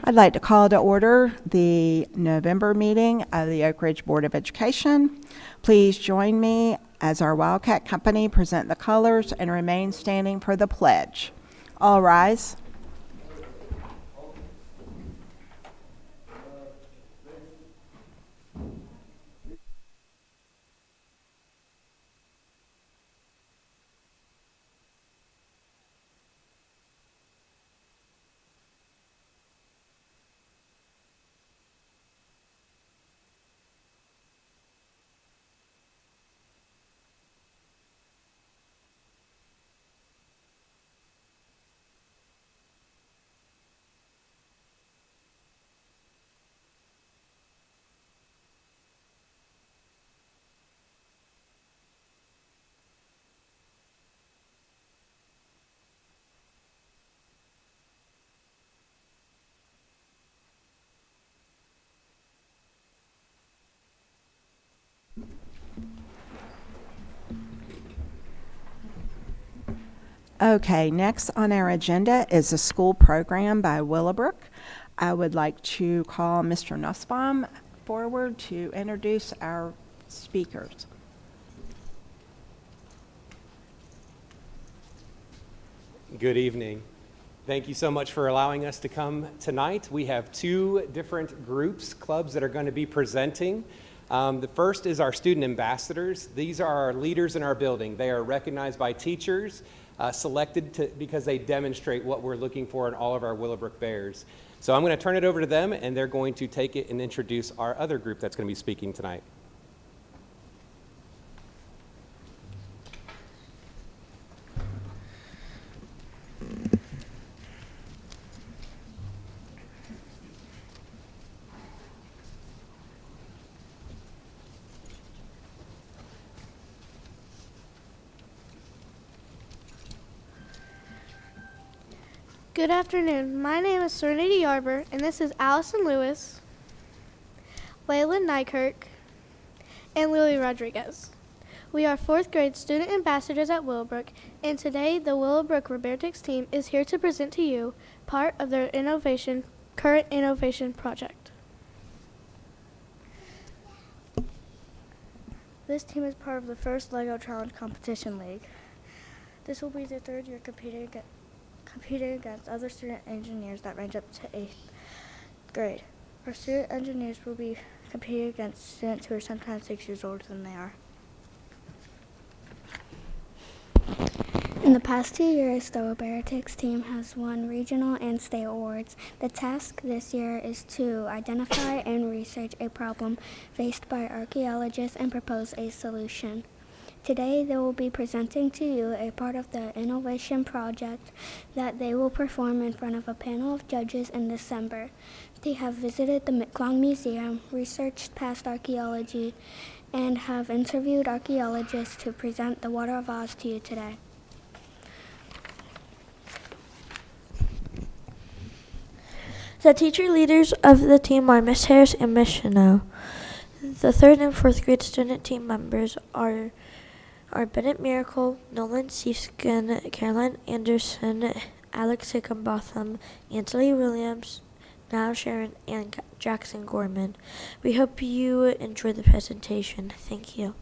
I'd like to call to order the November meeting of the Oak Ridge Board of Education. Please join me as our Wildcat Company present the colors and remain standing for the pledge. All rise. Okay, next on our agenda is a school program by Willowbrook. I would like to call Mr. Nussbaum forward to introduce our speakers. Good evening. Thank you so much for allowing us to come tonight. We have two different clubs that are going to be presenting. The first is our student ambassadors. These are our leaders in our building. They are recognized by teachers, selected because they demonstrate what we're looking for in all of our Willowbrook Bears. So I'm going to turn it over to them, and they're going to take it and introduce our other group that's going to be speaking tonight. Good afternoon. My name is Serenity Yarber, and this is Allison Lewis, Layla Nykirk, and Lily Rodriguez. We are fourth grade student ambassadors at Willowbrook, and today the Willowbrook Robotics team is here to present to you part of their current innovation project. This team is part of the first LEGO Challenge Competition League. This will be the third year competing against other student engineers that range up to 8th grade. Our student engineers will be competing against students who are sometimes 6 years older than they are. In the past 2 years, the robotics team has won regional and state awards. The task this year is to identify and research a problem faced by archaeologists and propose a solution. Today, they will be presenting to you a part of the innovation project that they will perform in front of a panel of judges in December. They have visited the Miquelon Museum, researched past archaeology, and have interviewed archaeologists to present the Water of Oz to you today. The teacher leaders of the team are Miss Harris and Miss Chanel. The third and fourth grade student team members are Bennett Miracle, Nolan Seefskin, Caroline Anderson, Alex Hickenbotham, Anthony Williams, Niall Sharon, and Jackson Gorman. We hope you enjoy the presentation. Thank you.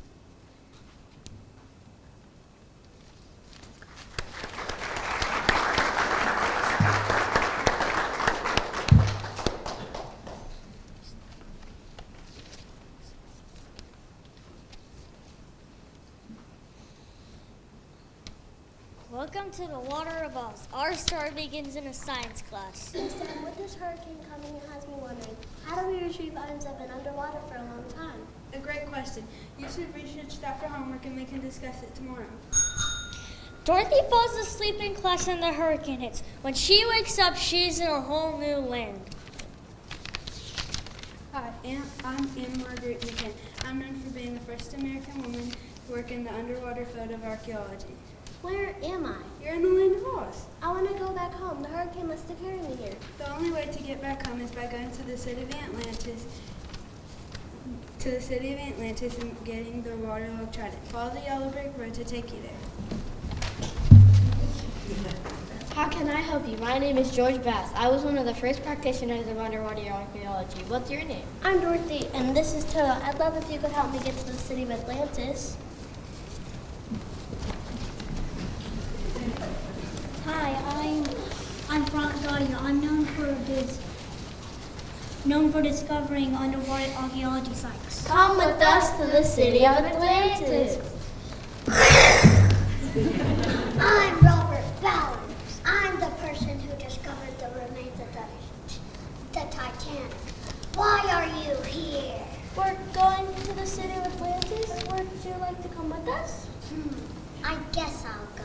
Welcome to the Water of Oz. Our story begins in a science class. Hey Sam, with this hurricane coming, it has me wondering, how do we retrieve items that have been underwater for a long time? A great question. You should research that for homework and we can discuss it tomorrow. Dorothy falls asleep in class and the hurricane hits. When she wakes up, she's in a whole new land. Hi, I'm Anne Margaret McKinn. I'm known for being the first American woman to work in the underwater field of archaeology. Where am I? You're in the land of Oz. I want to go back home. The hurricane must have carried me here. The only way to get back home is by going to the city of Atlantis, and getting the waterlogged trident. Follow the yellow brick road to take you there. How can I help you? My name is George Bass. I was one of the first practitioners of underwater archaeology. What's your name? I'm Dorothy, and this is Toto. I'd love if you could help me get to the city of Atlantis. Hi, I'm Frank Dottie. I'm known for discovering underwater archaeology sites. Come with us to the city of Atlantis. I'm Robert Ballard. I'm the person who discovered the remains of the Titanic. Why are you here? We're going to the city of Atlantis. Would you like to come with us? I guess I'll go.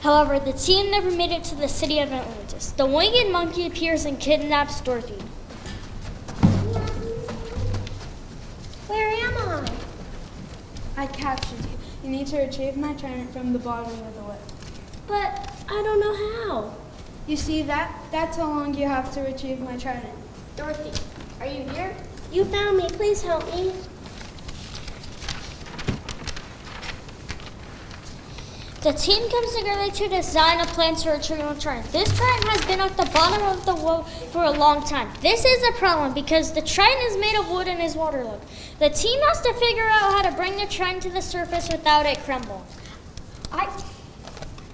However, the team never made it to the city of Atlantis. The winged monkey appears and kidnaps Dorothy. Where am I? I captured you. You need to retrieve my trident from the bottom of the well. But I don't know how. You see, that's how long you have to retrieve my trident. Dorothy, are you here? You found me. Please help me. The team comes together to design a plan to retrieve the trident. This trident has been at the bottom of the well for a long time. This is a problem because the trident is made of wood and is waterlogged. The team has to figure out how to bring the trident to the surface without it crumbling.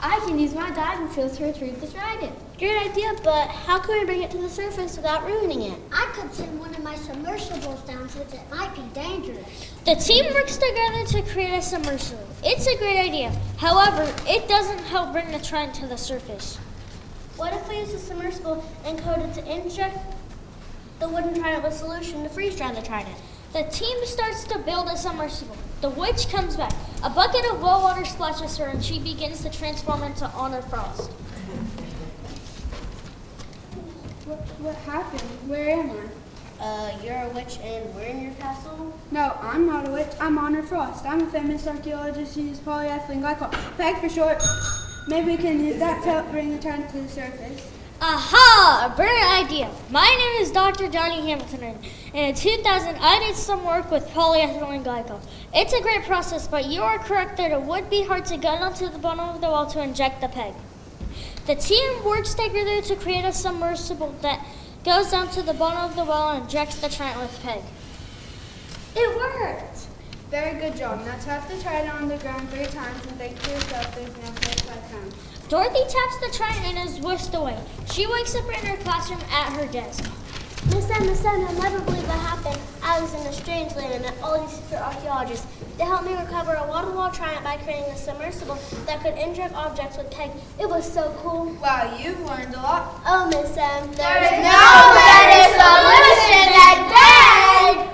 I can use my diving skills to retrieve the trident. Great idea, but how can we bring it to the surface without ruining it? I could send one of my submersibles down since it might be dangerous. The team works together to create a submersible. It's a great idea. However, it doesn't help bring the trident to the surface. What if we use a submersible and code it to inject the wooden trident with solution to freeze dry the trident? The team starts to build a submersible. The witch comes back. A bucket of well water splashes her and she begins to transform into Honor Frost. What happened? Where am I? You're a witch and we're in your castle? No, I'm not a witch. I'm Honor Frost. I'm a famous archaeologist who used polyethylene glycol. PEG for short. Maybe we can use that to help bring the trident to the surface. Aha! A brilliant idea. My name is Dr. Johnny Hamilton, and in 2000 I did some work with polyethylene glycol. It's a great process, but you are correct that it would be hard to get onto the bottom of the well to inject the PEG. The team works together to create a submersible that goes down to the bottom of the well and injects the trident with PEG. It worked. Very good job. Now tap the trident on the ground 3 times and think to yourself there's no place like home. Dorothy taps the trident and is whisked away. She wakes up in her classroom at her desk. Miss Em, I'll never believe what happened. I was in a strange land and met all these secret archaeologists. They helped me recover a waterlogged trident by creating a submersible that could inject objects with PEG. It was so cool. Wow, you've learned a lot. Oh, Miss Em, There's no better solution than PEG!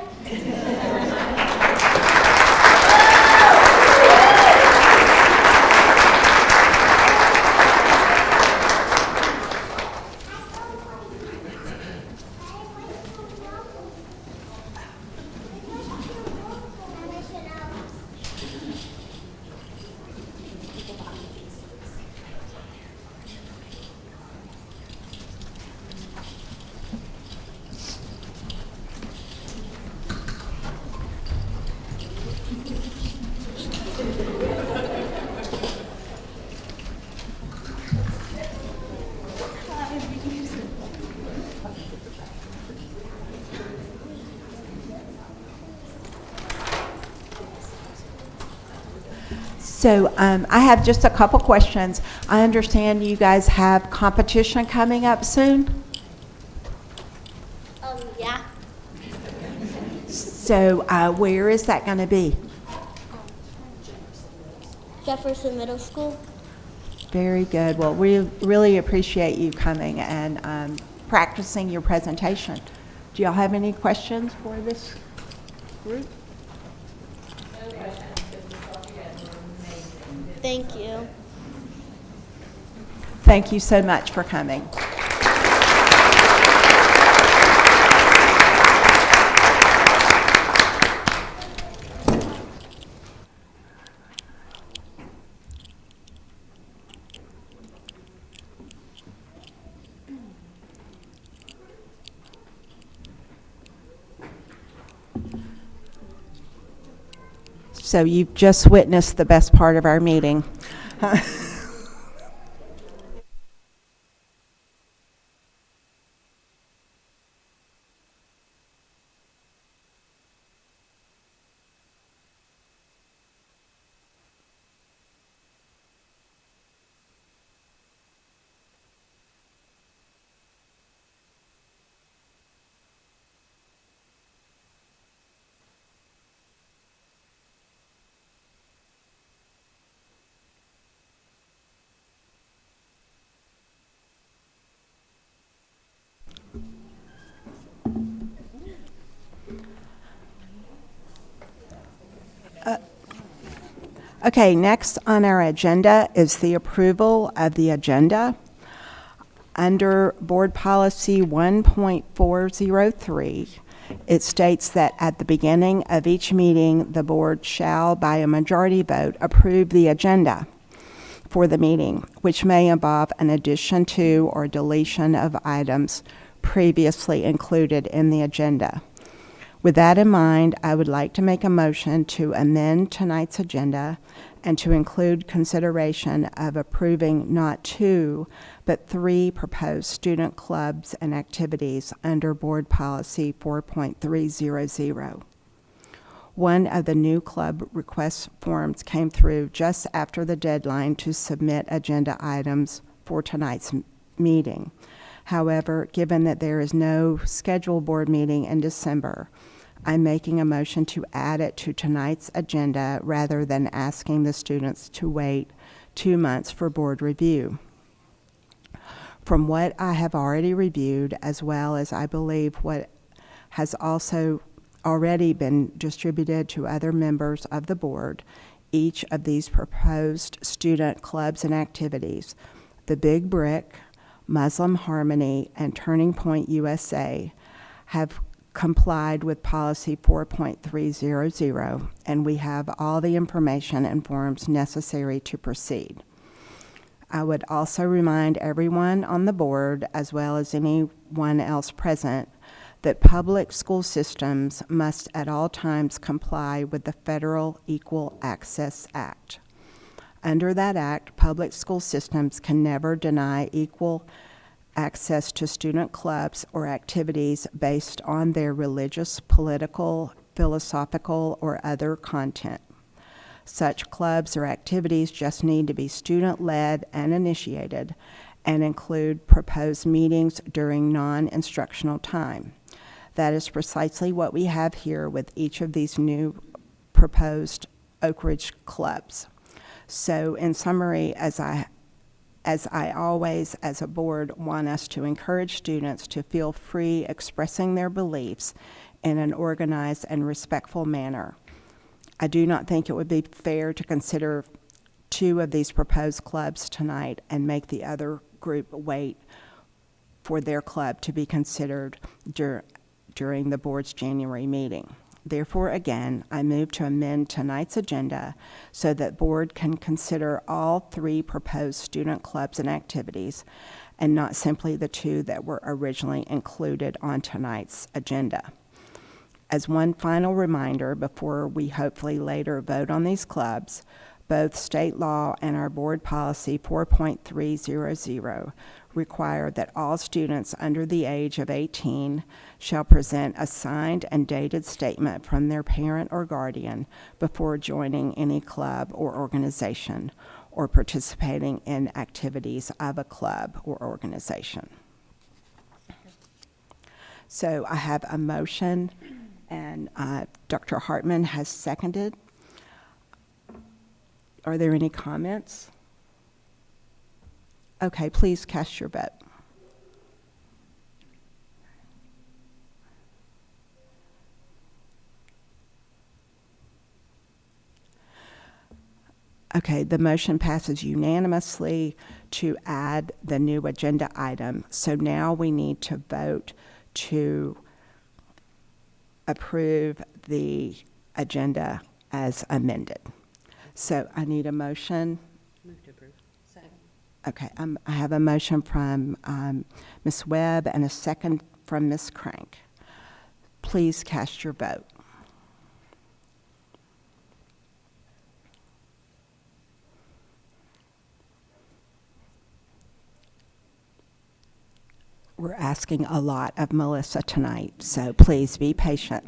So I have just a couple questions. I understand you guys have competition coming up soon. Yeah. So where is that going to be? Jefferson Middle School. Very good. Well, we really appreciate you coming and practicing your presentation. Do y'all have any questions for this group? Thank you. Thank you so much for coming. So you've just witnessed the best part of our meeting. Okay, next on our agenda is the approval of the agenda. Under Board Policy 1.403, it states that at the beginning of each meeting, the board shall, by a majority vote, approve the agenda for the meeting, which may involve an addition to or deletion of items previously included in the agenda. With that in mind, I would like to make a motion to amend tonight's agenda and to include consideration of approving not 2, but 3 proposed student clubs and activities under Board Policy 4.300. One of the new club request forms came through just after the deadline to submit agenda items for tonight's meeting. However, given that there is no scheduled board meeting in December, I'm making a motion to add it to tonight's agenda rather than asking the students to wait 2 months for board review. From what I have already reviewed, as well as I believe what has also already been distributed to other members of the board, each of these proposed student clubs and activities, the Big Brick, Muslim Harmony, and Turning Point USA, have complied with Policy 4.300, and we have all the information and forms necessary to proceed. I would also remind everyone on the board, as well as anyone else present, that public school systems must at all times comply with the Federal Equal Access Act. Under that act, public school systems can never deny equal access to student clubs or activities based on their religious, political, philosophical, or other content. Such clubs or activities just need to be student-led and initiated and include proposed meetings during non-instructional time. That is precisely what we have here with each of these new proposed Oak Ridge clubs. So in summary, as I always, as a board, want us to encourage students to feel free expressing their beliefs in an organized and respectful manner. I do not think it would be fair to consider 2 of these proposed clubs tonight and make the other group wait for their club to be considered during the board's January meeting. Therefore, again, I move to amend tonight's agenda so that board can consider all 3 proposed student clubs and activities and not simply the 2 that were originally included on tonight's agenda. As one final reminder, before we hopefully later vote on these clubs, both state law and our board policy 4.300 require that all students under the age of 18 shall present a signed and dated statement from their parent or guardian before joining any club or organization or participating in activities of a club or organization. So I have a motion, and Dr. Hartman has seconded. Are there any comments? Okay, please cast your vote. Okay, the motion passes unanimously to add the new agenda item. So now we need to vote to approve the agenda as amended. So I need a motion. Move to approve. Second. Okay, I have a motion from Ms. Webb and a second from Ms. Crank. Please cast your vote. We're asking a lot of Melissa tonight, so please be patient.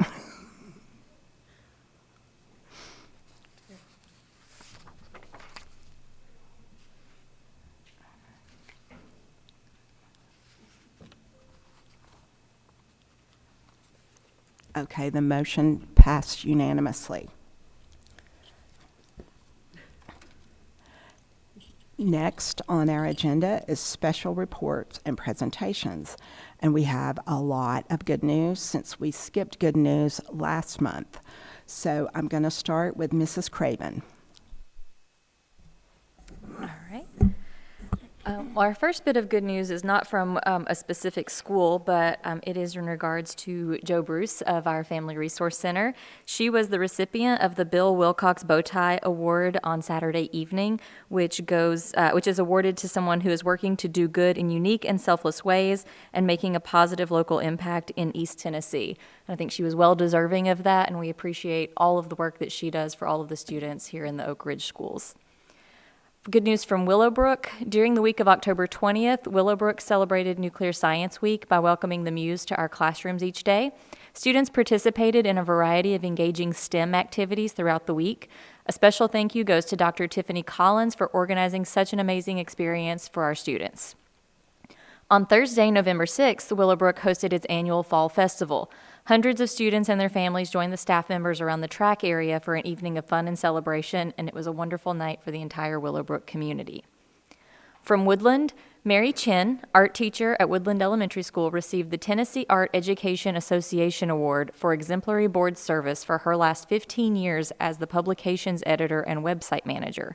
Okay, the motion passed unanimously. Next on our agenda is special reports and presentations. And we have a lot of good news since we skipped good news last month. So I'm going to start with Mrs. Craven. Well, our first bit of good news is not from a specific school, but it is in regards to Jo Bruce of our Family Resource Center. She was the recipient of the Bill Wilcox Bowtie Award on Saturday evening, which is awarded to someone who is working to do good in unique and selfless ways and making a positive local impact in East Tennessee. And I think she was well deserving of that, and we appreciate all of the work that she does for all of the students here in the Oak Ridge schools. Good news from Willowbrook. During the week of October 20th, Willowbrook celebrated Nuclear Science Week by welcoming the Muse to our classrooms each day. Students participated in a variety of engaging STEM activities throughout the week. A special thank you goes to Dr. Tiffany Collins for organizing such an amazing experience for our students. On Thursday, November 6th, Willowbrook hosted its annual Fall Festival. Hundreds of students and their families joined the staff members around the track area for an evening of fun and celebration, and it was a wonderful night for the entire Willowbrook community. From Woodland, Mary Chin, art teacher at Woodland Elementary School, received the Tennessee Art Education Association Award for exemplary board service for her last 15 years as the publications editor and website manager.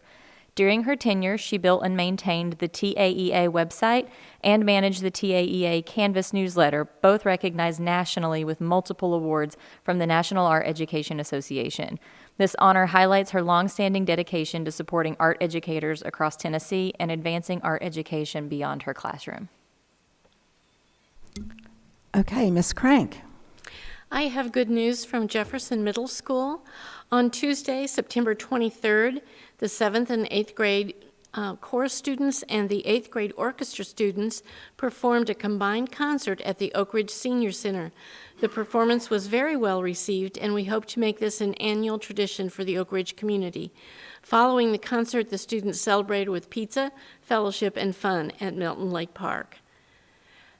During her tenure, she built and maintained the TAEA website and managed the TAEA Canvas newsletter, both recognized nationally with multiple awards from the National Art Education Association. This honor highlights her longstanding dedication to supporting art educators across Tennessee and advancing art education beyond her classroom. Okay, Ms. Crank. I have good news from Jefferson Middle School. On Tuesday, September 23rd, the 7th and 8th grade chorus students and the 8th grade orchestra students performed a combined concert at the Oak Ridge Senior Center. The performance was very well received, and we hope to make this an annual tradition for the Oak Ridge community. Following the concert, the students celebrated with pizza, fellowship, and fun at Milton Lake Park.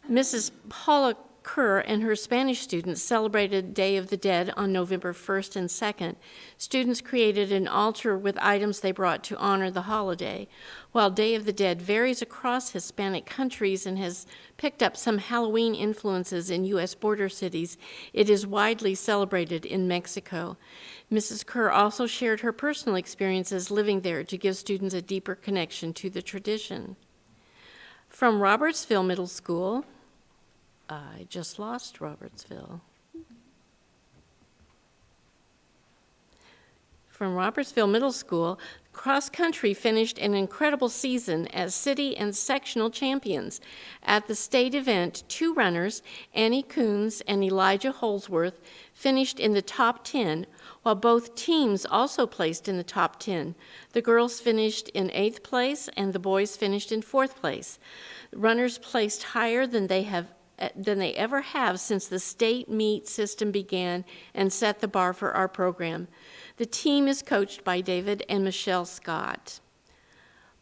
Mrs. Paula Kerr and her Spanish students celebrated Day of the Dead on November 1st and 2nd. Students created an altar with items they brought to honor the holiday. While Day of the Dead varies across Hispanic countries and has picked up some Halloween influences in U.S. border cities, it is widely celebrated in Mexico. Mrs. Kerr also shared her personal experiences living there to give students a deeper connection to the tradition. From Robertsville Middle School, I just lost Robertsville. From Robertsville Middle School, cross country finished an incredible season as city and sectional champions. At the state event, two runners, Annie Coons and Elijah Holsworth, finished in the top 10, while both teams also placed in the top 10. The girls finished in 8th place and the boys finished in 4th place. Runners placed higher than they ever have since the state meet system began and set the bar for our program. The team is coached by David and Michelle Scott.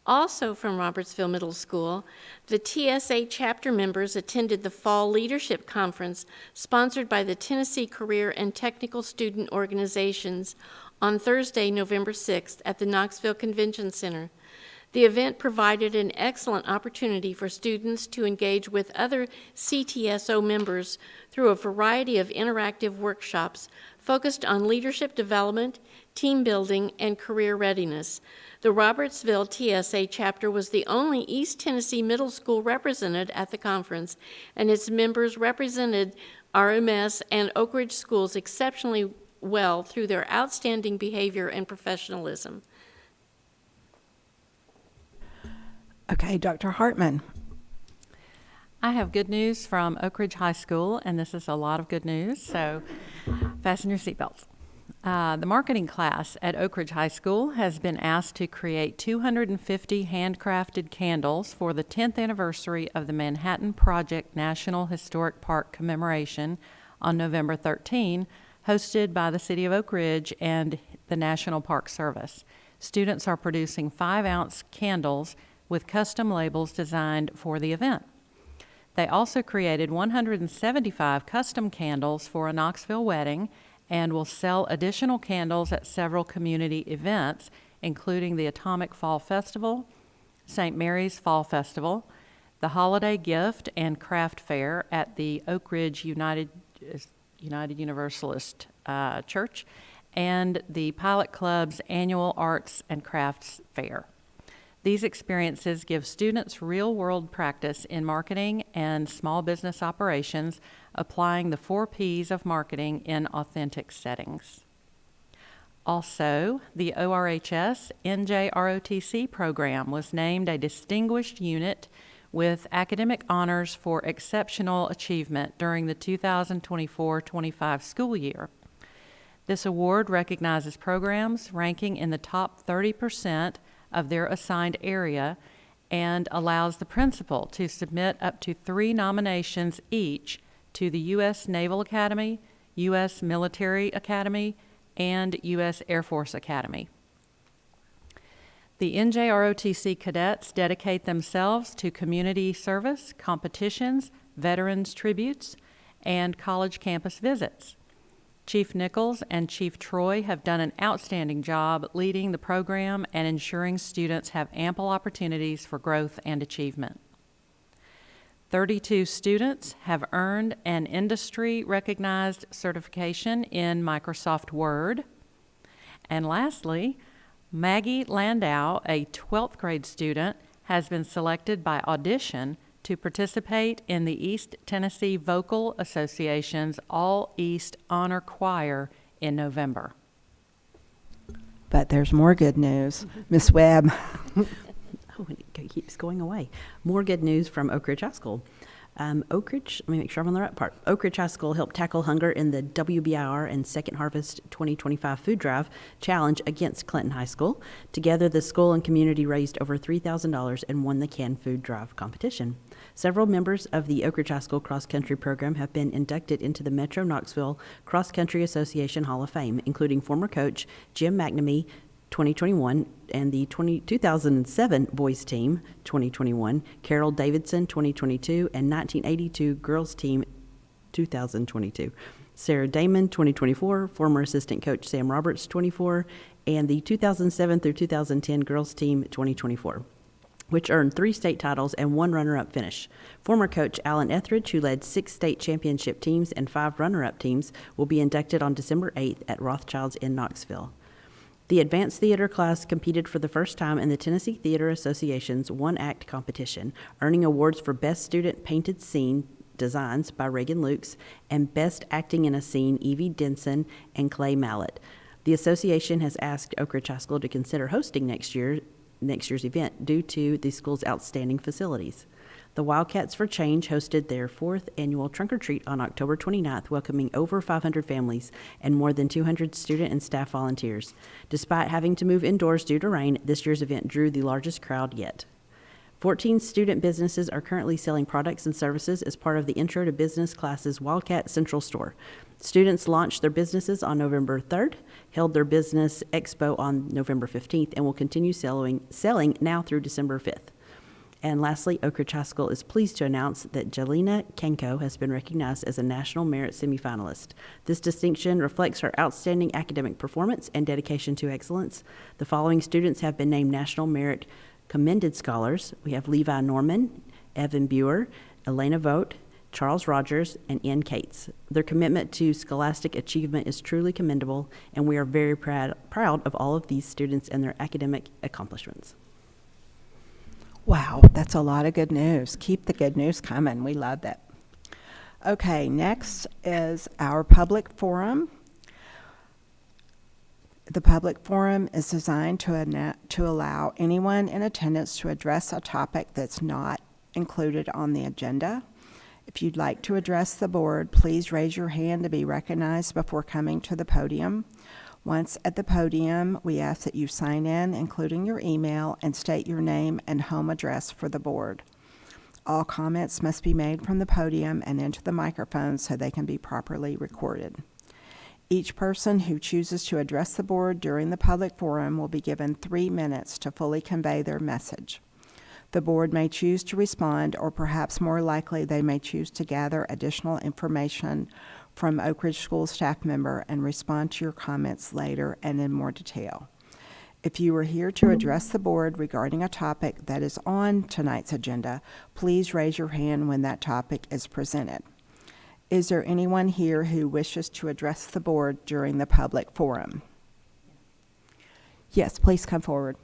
Also from Robertsville Middle School, the TSA chapter members attended the Fall Leadership Conference sponsored by the Tennessee Career and Technical Student Organizations on Thursday, November 6th at the Knoxville Convention Center. The event provided an excellent opportunity for students to engage with other CTSO members through a variety of interactive workshops focused on leadership development, team building, and career readiness. The Robertsville TSA chapter was the only East Tennessee middle school represented at the conference, and its members represented RMS and Oak Ridge schools exceptionally well through their outstanding behavior and professionalism. Okay, Dr. Hartman. I have good news from Oak Ridge High School, and this is a lot of good news, so fasten your seatbelts. The marketing class at Oak Ridge High School has been asked to create 250 handcrafted candles for the 10th anniversary of the Manhattan Project National Historic Park commemoration on November 13, hosted by the City of Oak Ridge and the National Park Service. Students are producing 5-ounce candles with custom labels designed for the event. They also created 175 custom candles for a Knoxville wedding and will sell additional candles at several community events, including the Atomic Fall Festival, St. Mary's Fall Festival, the Holiday Gift and Craft Fair at the Oak Ridge United Universalist Church, and the Pilot Club's annual Arts and Crafts Fair. These experiences give students real-world practice in marketing and small business operations, applying the 4 Ps of marketing in authentic settings. Also, the ORHS NJROTC program was named a distinguished unit with academic honors for exceptional achievement during the 2024-25 school year. This award recognizes programs ranking in the top 30% of their assigned area and allows the principal to submit up to 3 nominations each to the U.S. Naval Academy, U.S. Military Academy, and U.S. Air Force Academy. The NJROTC cadets dedicate themselves to community service, competitions, veterans tributes, and college campus visits. Chief Nichols and Chief Troy have done an outstanding job leading the program and ensuring students have ample opportunities for growth and achievement. 32 students have earned an industry-recognized certification in Microsoft Word. And lastly, Maggie Landau, a 12th grade student, has been selected by audition to participate in the East Tennessee Vocal Association's All East Honor Choir in November. But there's more good news. Miss Webb. Oh, it keeps going away. More good news from Oak Ridge High School. Oak Ridge, let me make sure I'm on the right part. Oak Ridge High School helped tackle hunger in the WBIR and Second Harvest 2025 Food Drive Challenge against Clinton High School. Together, the school and community raised over $3,000 and won the canned food drive competition. Several members of the Oak Ridge High School cross-country program have been inducted into the Metro Knoxville Cross Country Association Hall of Fame, including former coach Jim McNamee, 2021, and the 2007 boys team, 2021, Carol Davidson, 2022, and 1982 girls team, 2022. Sarah Damon, 2024, former assistant coach Sam Roberts, 24, and the 2007 through 2010 girls team, 2024, which earned 3 state titles and 1 runner-up finish. Former coach Alan Etheridge, who led 6 state championship teams and 5 runner-up teams, will be inducted on December 8th at Rothschild's in Knoxville. The advanced theater class competed for the first time in the Tennessee Theater Association's one-act competition, earning awards for Best Student Painted Scene Designs by Reagan Lukes and Best Acting in a Scene Evie Denson and Clay Mallett. The association has asked Oak Ridge High School to consider hosting next year's event due to the school's outstanding facilities. The Wildcats for Change hosted their 4th annual Trunk or Treat on October 29th, welcoming over 500 families and more than 200 student and staff volunteers. Despite having to move indoors due to rain, this year's event drew the largest crowd yet. 14 student businesses are currently selling products and services as part of the Intro to Business class's Wildcat Central Store. Students launched their businesses on November 3rd, held their business expo on November 15th, and will continue selling now through December 5th. And lastly, Oak Ridge High School is pleased to announce that Jelena Kenko has been recognized as a National Merit semifinalist. This distinction reflects her outstanding academic performance and dedication to excellence. The following students have been named National Merit Commended Scholars. We have Levi Norman, Evan Buer, Elena Vogt, Charles Rogers, and Ian Cates. Their commitment to scholastic achievement is truly commendable, and we are very proud of all of these students and their academic accomplishments. Wow, that's a lot of good news. Keep the good news coming. We love that. Okay, next is our public forum. The public forum is designed to allow anyone in attendance to address a topic that's not included on the agenda. If you'd like to address the board, please raise your hand to be recognized before coming to the podium. Once at the podium, we ask that you sign in, including your email, and state your name and home address for the board. All comments must be made from the podium and into the microphone so they can be properly recorded. Each person who chooses to address the board during the public forum will be given 3 minutes to fully convey their message. The board may choose to respond, or perhaps more likely, they may choose to gather additional information from Oak Ridge School staff member and respond to your comments later and in more detail. If you are here to address the board regarding a topic that is on tonight's agenda, please raise your hand when that topic is presented. Is there anyone here who wishes to address the board during the public forum? Yes, please come forward.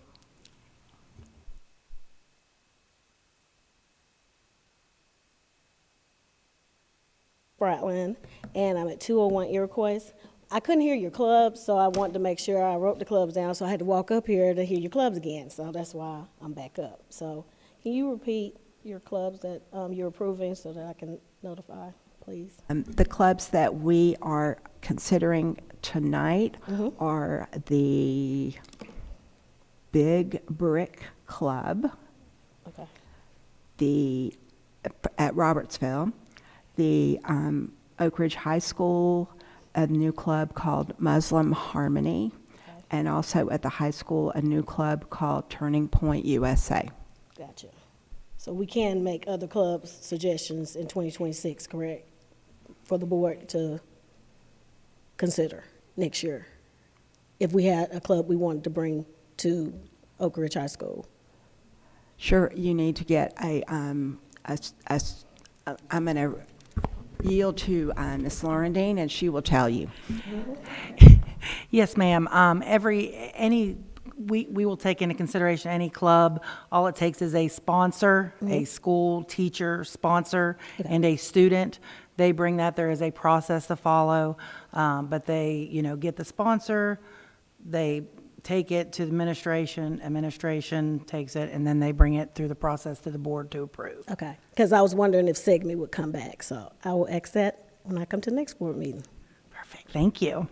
Spratland, and I'm at 201 Iroquois. I couldn't hear your clubs, so I wanted to make sure I wrote the clubs down, so I had to walk up here to hear your clubs again, so that's why I'm back up. So can you repeat your clubs that you're approving so that I can notify, please? The clubs that we are considering tonight are the Big Brick Club, Okay. at Robertsville, the Oak Ridge High School, a new club called Muslim Harmony, and also at the high school, a new club called Turning Point USA. Gotcha. So we can make other clubs suggestions in 2026, correct? For the board to consider next year, if we had a club we wanted to bring to Oak Ridge High School. Sure, you need to get I'm going to yield to Ms. Laurendine, and she will tell you. Yes, ma'am. We will take into consideration any club. All it takes is a sponsor, a school teacher sponsor, and a student. They bring that. There is a process to follow, but they, get the sponsor. They take it to administration. Administration takes it, and then they bring it through the process to the board to approve. Okay, because I was wondering if SEGME would come back, so I will ask that when I come to the next board meeting. Perfect. Thank you.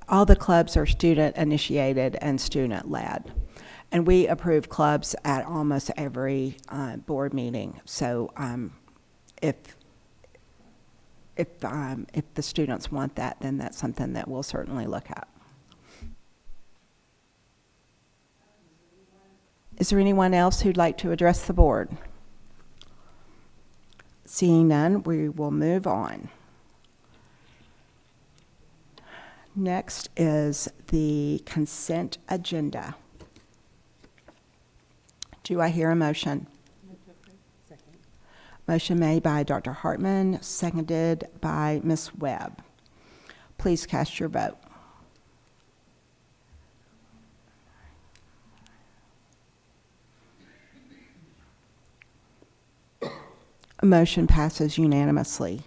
All the clubs are student-initiated and student-led. And we approve clubs at almost every board meeting. So if the students want that, then that's something that we'll certainly look at. Is there anyone else who'd like to address the board? Seeing none, we will move on. Next is the consent agenda. Do I hear a motion? Motion made by Dr. Hartman, seconded by Ms. Webb. Please cast your vote. Motion passes unanimously.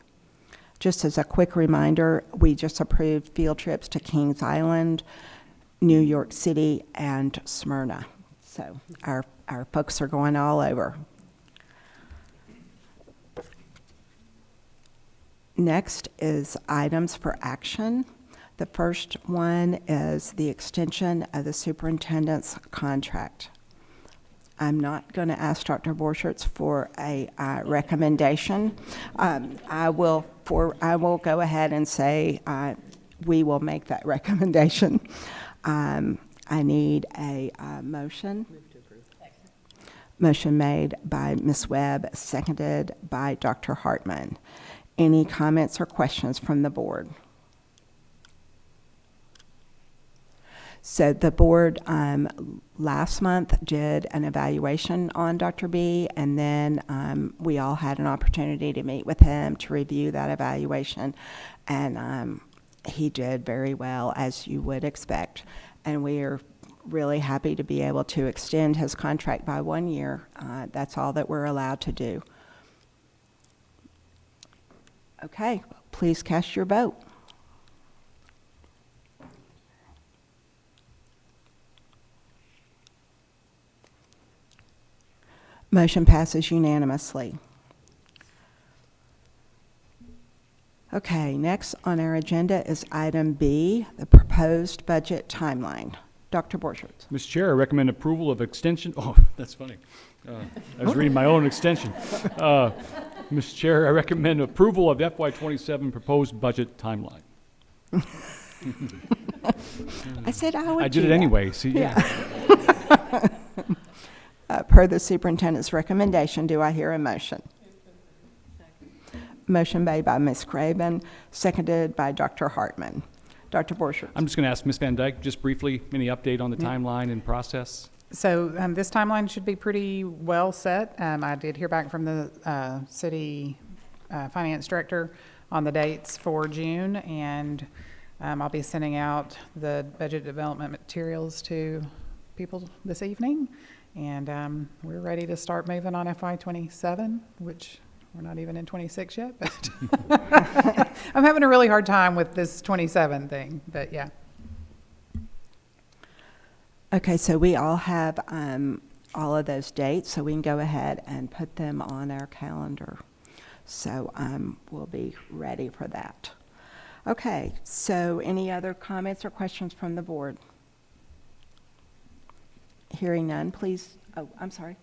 Just as a quick reminder, we just approved field trips to Kings Island, New York City, and Smyrna. So our folks are going all over. Next is items for action. The first one is the extension of the superintendent's contract. I'm not going to ask Dr. Borchertz for a recommendation. I will go ahead and say we will make that recommendation. I need a motion. Motion made by Ms. Webb, seconded by Dr. Hartman. Any comments or questions from the board? So the board last month did an evaluation on Dr. B, and then we all had an opportunity to meet with him to review that evaluation, and he did very well, as you would expect. And we are really happy to be able to extend his contract by 1 year. That's all that we're allowed to do. Okay, please cast your vote. Motion passes unanimously. Okay, next on our agenda is item B, the proposed budget timeline. Dr. Borchertz. Mr. Chair, I recommend approval of extension. Oh, that's funny. I was reading my own extension. Mr. Chair, I recommend approval of FY27 proposed budget timeline. I said I would I did it anyway. See, yeah. Per the superintendent's recommendation, do I hear a motion? Motion made by Ms. Craven, seconded by Dr. Hartman. Dr. Borchertz. I'm just going to ask Ms. Van Dyke just briefly, any update on the timeline and process? So this timeline should be pretty well set. I did hear back from the city finance director on the dates for June, and I'll be sending out the budget development materials to people this evening. And we're ready to start moving on FY '27, which we're not even in '26 yet, but I'm having a really hard time with this '27 thing, but yeah. Okay, so we all have all of those dates, so we can go ahead and put them on our calendar. So we'll be ready for that. Okay, so any other comments or questions from the board? Hearing none, please. Oh, I'm sorry.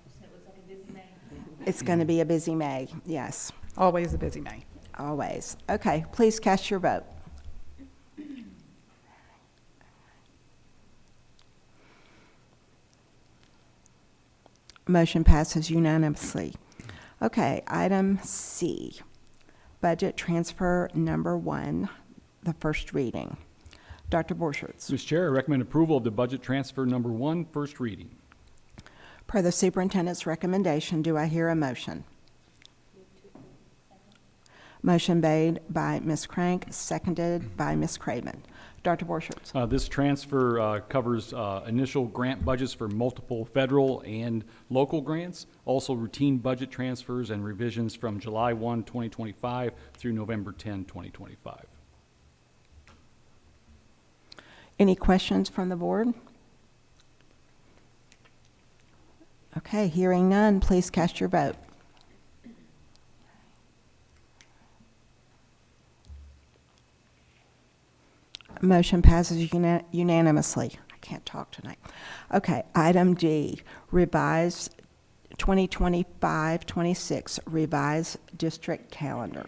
It's going to be a busy May, yes. Always a busy May. Always. Okay, please cast your vote. Motion passes unanimously. Okay, item C, budget transfer number 1, the first reading. Dr. Borchert. Mr. Chair, I recommend approval of the budget transfer number 1, first reading. Per the superintendent's recommendation, do I hear a motion? Motion made by Ms. Crank, seconded by Ms. Craven. Dr. Borchert. This transfer covers initial grant budgets for multiple federal and local grants, also routine budget transfers and revisions from July 1, 2025 through November 10, 2025. Any questions from the board? Okay, hearing none, please cast your vote. Motion passes unanimously. I can't talk tonight. Okay, item D, revised 2025-26 revised district calendar.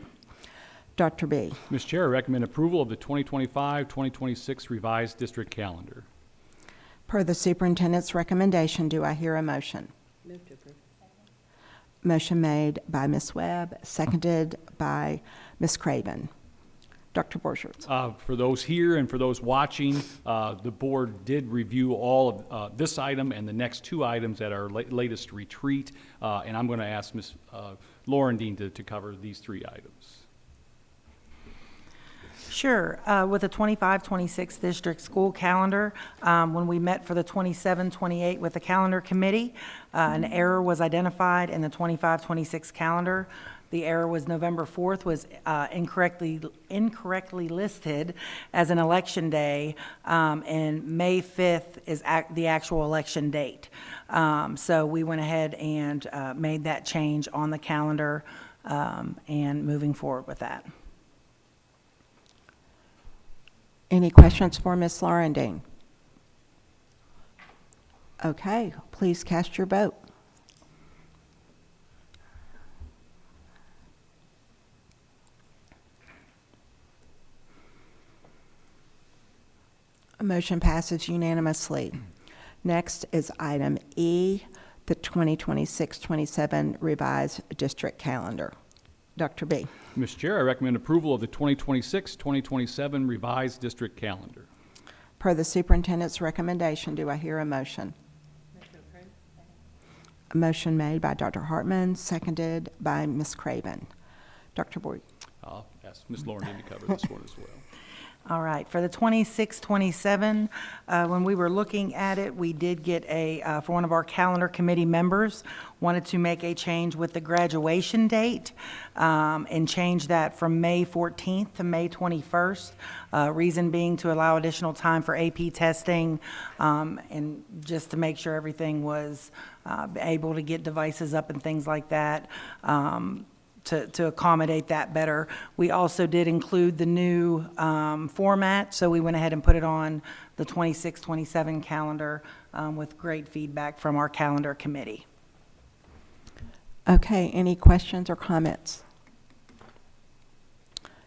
Dr. B. Mr. Chair, I recommend approval of the 2025-2026 revised district calendar. Per the superintendent's recommendation, do I hear a motion? Move to approve. Motion made by Ms. Webb, seconded by Ms. Craven. Dr. Borchert. For those here and for those watching, the board did review all of this item and the next 2 items at our latest retreat, and I'm going to ask Ms. Laurendine to cover these 3 items. Sure. With the 25-26 district school calendar, when we met for the 27-28 with the calendar committee, an error was identified in the 25-26 calendar. The error was November 4th was incorrectly listed as an election day, and May 5th is the actual election date. So we went ahead and made that change on the calendar and moving forward with that. Any questions for Ms. Laurendine? Okay, please cast your vote. Motion passes unanimously. Next is item E, the 2026-27 revised district calendar. Dr. B. Mr. Chair, I recommend approval of the 2026-2027 revised district calendar. Per the superintendent's recommendation, do I hear a motion? A motion made by Dr. Hartman, seconded by Ms. Craven. Dr. Boyd. I'll ask Ms. Laurendine to cover this one as well. All right, for the 26-27, when we were looking at it, we did get for one of our calendar committee members, wanted to make a change with the graduation date and change that from May 14th to May 21st. Reason being to allow additional time for AP testing and just to make sure everything was able to get devices up and things like that. To accommodate that better. We also did include the new format, so we went ahead and put it on the 26-27 calendar with great feedback from our calendar committee. Okay, any questions or comments?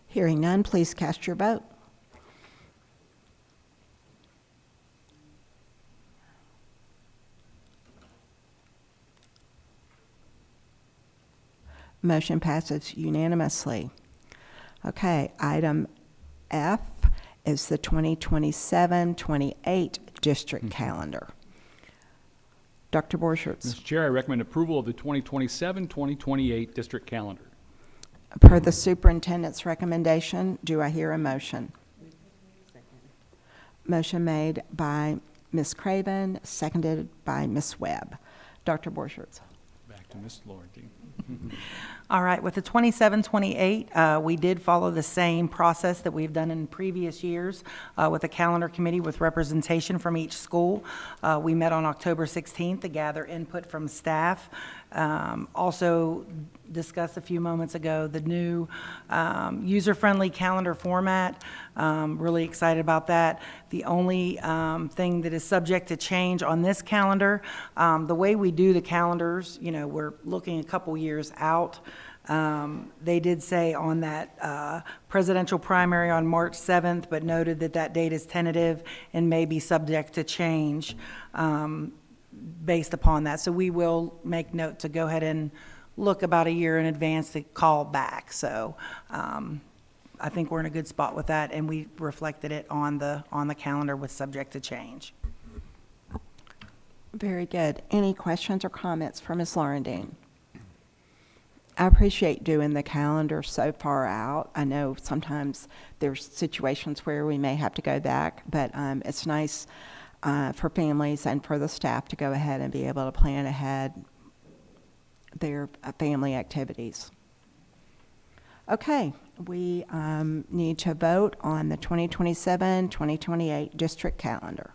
Hearing none, please cast your vote. Motion passes unanimously. Okay, item F is the 2027-28 district calendar. Dr. Borchert. Mr. Chair, I recommend approval of the 2027-2028 district calendar. Per the superintendent's recommendation, do I hear a motion? Motion made by Ms. Craven, seconded by Ms. Webb. Dr. Borchert. Back to Ms. Laurentine. All right, with the 27-28, we did follow the same process that we've done in previous years with a calendar committee with representation from each school. We met on October 16th to gather input from staff. Also discussed a few moments ago the new user-friendly calendar format. Really excited about that. The only thing that is subject to change on this calendar, the way we do the calendars, you know, we're looking a couple years out. They did say on that presidential primary on March 7th, but noted that that date is tentative and may be subject to change based upon that. So we will make note to go ahead and look about a year in advance to call back. So I think we're in a good spot with that, and we reflected it on the calendar with subject to change. Very good. Any questions or comments for Ms. Laurendine? I appreciate doing the calendar so far out. I know sometimes there's situations where we may have to go back, but it's nice for families and for the staff to go ahead and be able to plan ahead their family activities. Okay, we need to vote on the 2027-2028 district calendar.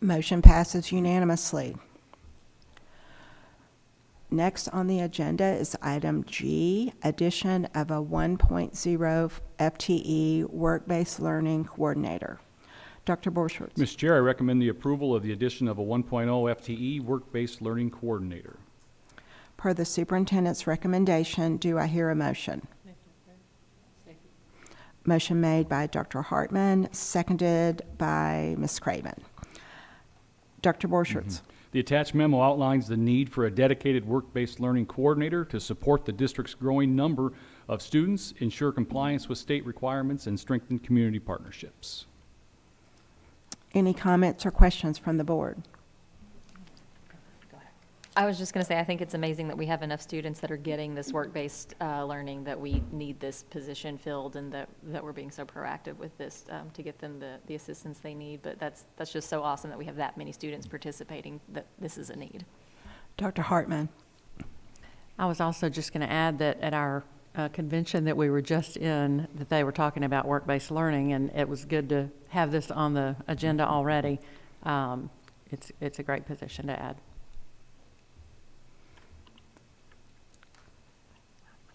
Motion passes unanimously. Next on the agenda is item G, addition of a 1.0 FTE work-based learning coordinator. Dr. Borchert. Mr. Chair, I recommend the approval of the addition of a 1.0 FTE work-based learning coordinator. Per the superintendent's recommendation, do I hear a motion? Motion made by Dr. Hartman, seconded by Ms. Craven. Dr. Borchert. The attached memo outlines the need for a dedicated work-based learning coordinator to support the district's growing number of students, ensure compliance with state requirements, and strengthen community partnerships. Any comments or questions from the board? I was just going to say, I think it's amazing that we have enough students that are getting this work-based learning, that we need this position filled, and that we're being so proactive with this to get them the assistance they need. But that's just so awesome that we have that many students participating, that this is a need. Dr. Hartman. I was also just going to add that at our convention that we were just in, that they were talking about work-based learning, and it was good to have this on the agenda already. It's a great position to add.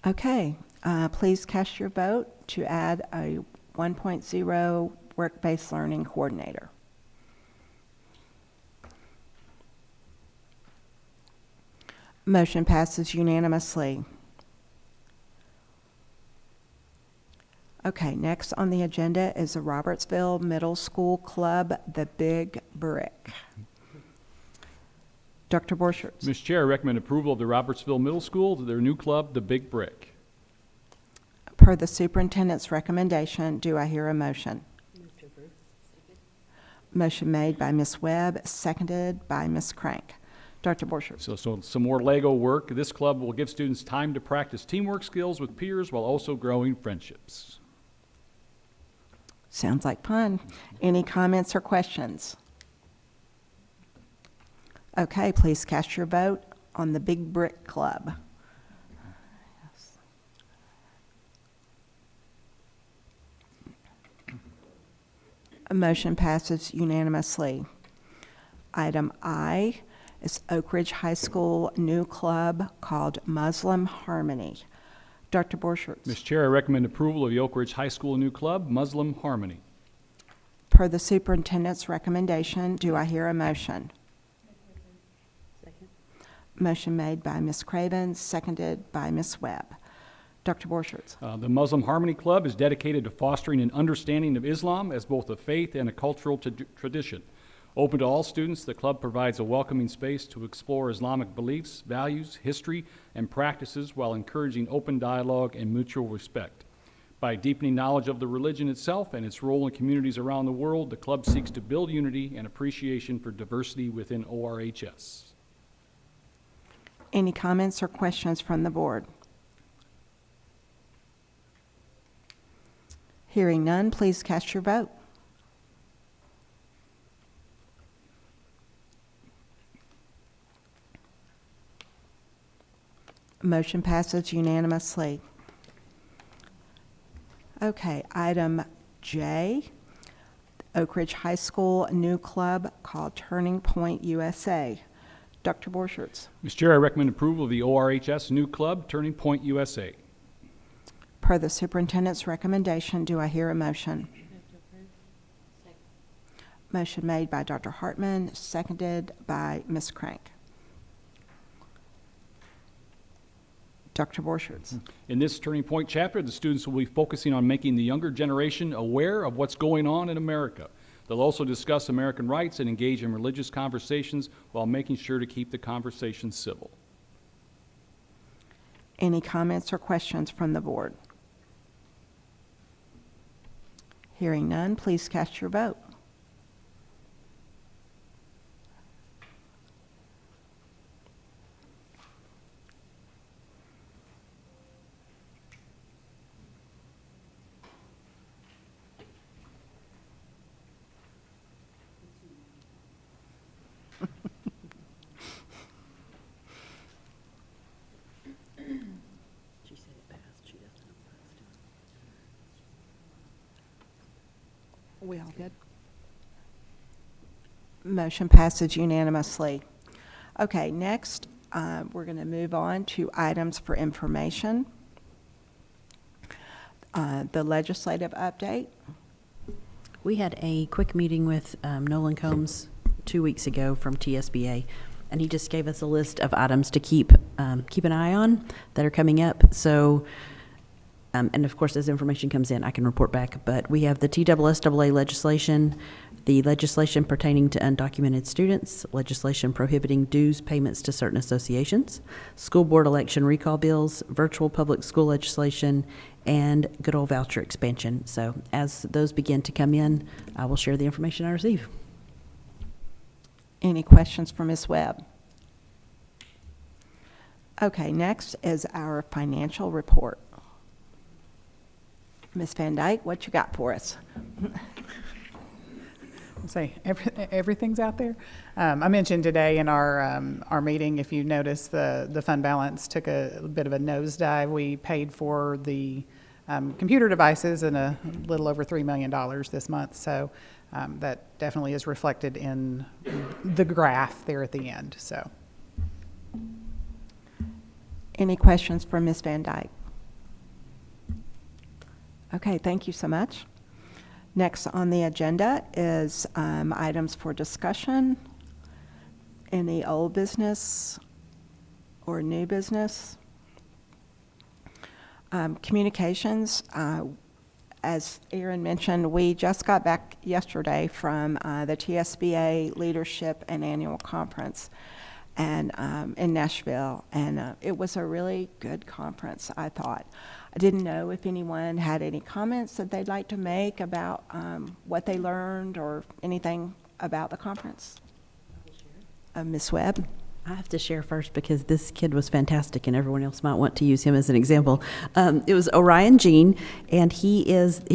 Okay, please cast your vote to add a 1.0 work-based learning coordinator. Motion passes unanimously. Okay, next on the agenda is the Robertsville Middle School Club, the Big Brick. Dr. Borchert. Mr. Chair, I recommend approval of the Robertsville Middle School, their new club, the Big Brick. Per the superintendent's recommendation, do I hear a motion? Motion made by Ms. Webb, seconded by Ms. Crank. Dr. Borchert. So some more Lego work. This club will give students time to practice teamwork skills with peers while also growing friendships. Sounds like fun. Any comments or questions? Okay, please cast your vote on the Big Brick Club. Yes. A motion passes unanimously. Item I is Oak Ridge High School new club called Muslim Harmony. Dr. Borchert. Mr. Chair, I recommend approval of the Oak Ridge High School new club, Muslim Harmony. Per the superintendent's recommendation, do I hear a motion? Motion made by Ms. Craven, seconded by Ms. Webb. Dr. Borchert. The Muslim Harmony Club is dedicated to fostering an understanding of Islam as both a faith and a cultural tradition. Open to all students, the club provides a welcoming space to explore Islamic beliefs, values, history, and practices while encouraging open dialogue and mutual respect. By deepening knowledge of the religion itself and its role in communities around the world, the club seeks to build unity and appreciation for diversity within ORHS. Any comments or questions from the board? Hearing none, please cast your vote. Motion passes unanimously. Okay, item J, Oak Ridge High School new club called Turning Point USA. Dr. Borchers. Mr. Chair, I recommend approval of the ORHS new club, Turning Point USA. Per the superintendent's recommendation, do I hear a motion? Motion made by Dr. Hartman, seconded by Ms. Crank. Dr. Borchers. In this Turning Point chapter, the students will be focusing on making the younger generation aware of what's going on in America. They'll also discuss American rights and engage in religious conversations while making sure to keep the conversation civil. Any comments or questions from the board? Hearing none, please cast your vote. We all good? Motion passes unanimously. Okay, next, we're going to move on to items for information. The legislative update. We had a quick meeting with Nolan Combs 2 weeks ago from TSBA, and he just gave us a list of items to keep an eye on that are coming up. So, and of course, as information comes in, I can report back. But we have the TSSAA legislation, the legislation pertaining to undocumented students, legislation prohibiting dues payments to certain associations, school board election recall bills, virtual public school legislation, and good old voucher expansion. So as those begin to come in, I will share the information I receive. Any questions for Ms. Webb? Okay, next is our financial report. Ms. Van Dyke, what you got for us? Say everything's out there. I mentioned today in our meeting, if you notice, the fund balance took a bit of a nosedive. We paid for the computer devices in a little over $3 million this month, so that definitely is reflected in the graph there at the end. So, any questions for Ms. Van Dyke? Okay, thank you so much. Next on the agenda is items for discussion. Any old business or new business? Communications. As Aaron mentioned, we just got back yesterday from the TSBA Leadership and Annual Conference and in Nashville, and it was a really good conference, I thought. I didn't know if anyone had any comments that they'd like to make about what they learned or anything about the conference. Ms. Webb? I have to share first because this kid was fantastic and everyone else might want to use him as an example. It was Orion Jean, and he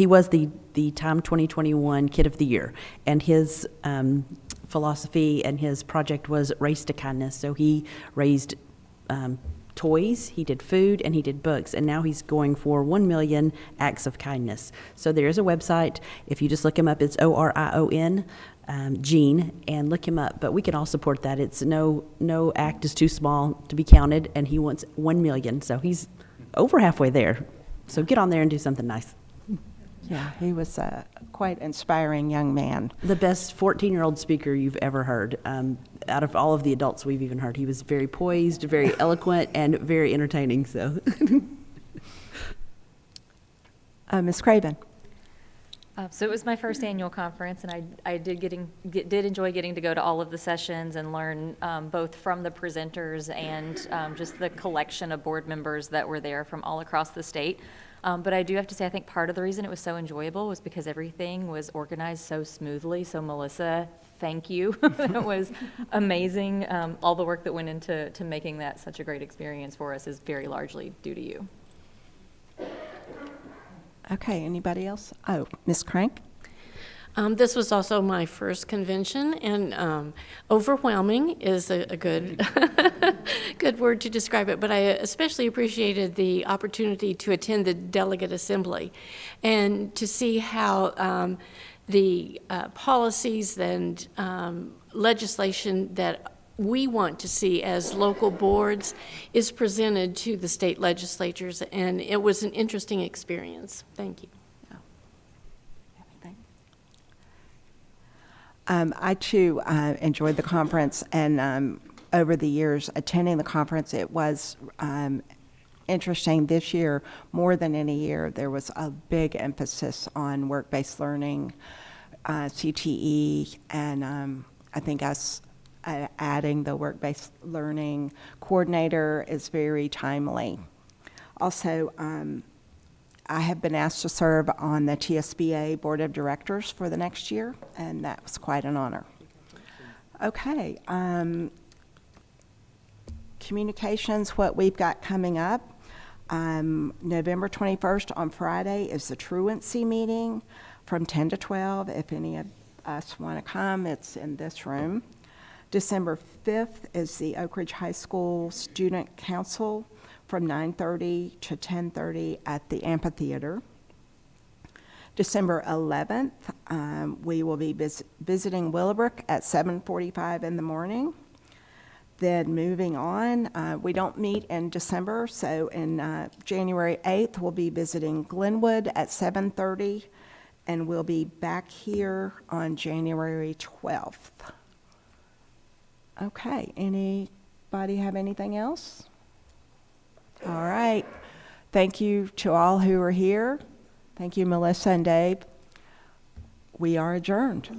was the Time 2021 Kid of the Year, and his philosophy and his project was Race to Kindness. So he raised toys, he did food, and he did books, and now he's going for 1 million acts of kindness. So there is a website. If you just look him up, it's ORION Gene, and look him up. But we can all support that. It's no act is too small to be counted, and he wants 1 million. So he's over halfway there. So get on there and do something nice. Yeah, he was a quite inspiring young man. The best 14-year-old speaker you've ever heard. Out of all of the adults we've even heard, he was very poised, very eloquent, and very entertaining. So, Ms. Craven. So it was my first annual conference, and I did enjoy getting to go to all of the sessions and learn both from the presenters and just the collection of board members that were there from all across the state. But I do have to say, I think part of the reason it was so enjoyable was because everything was organized so smoothly. So Melissa, thank you. It was amazing. All the work that went into making that such a great experience for us is very largely due to you. Okay, anybody else? Oh, Ms. Crank? This was also my first convention, and overwhelming is a good, good word to describe it, but I especially appreciated the opportunity to attend the delegate assembly and to see how the policies and legislation that we want to see as local boards is presented to the state legislatures, and it was an interesting experience. Thank you. I too enjoyed the conference, and over the years attending the conference, it was interesting. This year, more than any year, there was a big emphasis on work-based learning, CTE, and I think us adding the work-based learning coordinator is very timely. Also, I have been asked to serve on the TSBA Board of Directors for the next year, and that was quite an honor. Okay, communications, what we've got coming up. November 21st on Friday is the truancy meeting from 10 to 12. If any of us want to come, it's in this room. December 5th is the Oak Ridge High School Student Council from 9:30 to 10:30 at the amphitheater. December 11th, we will be visiting Willowbrook at 7:45 in the morning. Then moving on, we don't meet in December, so in January 8th, we'll be visiting Glenwood at 7:30, and we'll be back here on January 12th. Okay, anybody have anything else? All right. Thank you to all who are here. Thank you, Melissa and Dave. We are adjourned.